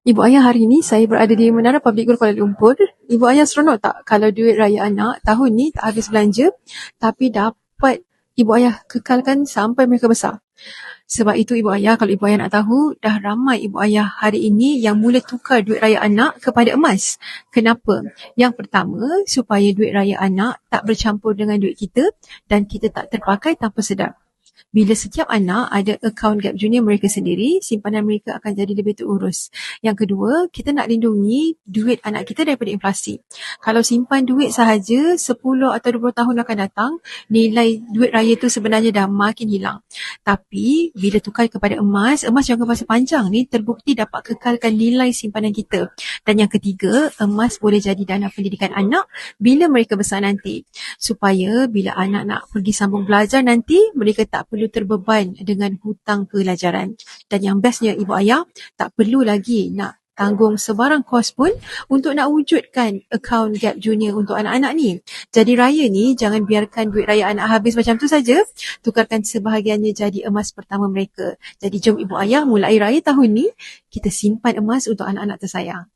Ibu ayah, hari ini saya berada di Menara Public Guru Kuala Lumpur. Ibu ayah seronok tak kalau duit raya anak tahun ni tak habis belanja, tapi dapat ibu ayah kekalkan sampai mereka besar. Sebab itu ibu ayah, kalau ibu ayah nak tahu, dah ramai ibu ayah hari ini yang mula tukar duit raya anak kepada emas. Kenapa? Yang pertama, supaya duit raya anak tak bercampur dengan duit kita dan kita tak terpakai tanpa sedar. Bila setiap anak ada akaun Gap Junior mereka sendiri, simpanan mereka akan jadi lebih terurus. Yang kedua, kita nak lindungi duit anak kita daripada inflasi. Kalau simpan duit sahaja 10 atau 20 tahun akan datang, nilai duit raya tu sebenarnya dah makin hilang. Tapi bila tukar kepada emas jangka masa panjang ni terbukti dapat kekalkan nilai simpanan kita. Dan yang ketiga, emas boleh jadi dana pendidikan anak bila mereka besar nanti. Supaya bila anak nak pergi sambung belajar nanti, mereka tak perlu terbeban dengan hutang pelajaran. Dan yang bestnya ibu ayah, tak perlu lagi nak tanggung sebarang kos pun untuk nak wujudkan akaun Gap Junior untuk anak-anak ni. Jadi raya ni jangan biarkan duit raya anak habis macam tu saja. Tukarkan sebahagiannya jadi emas pertama mereka. Jadi jom ibu ayah mulai raya tahun ni, kita simpan emas untuk anak-anak tersayang.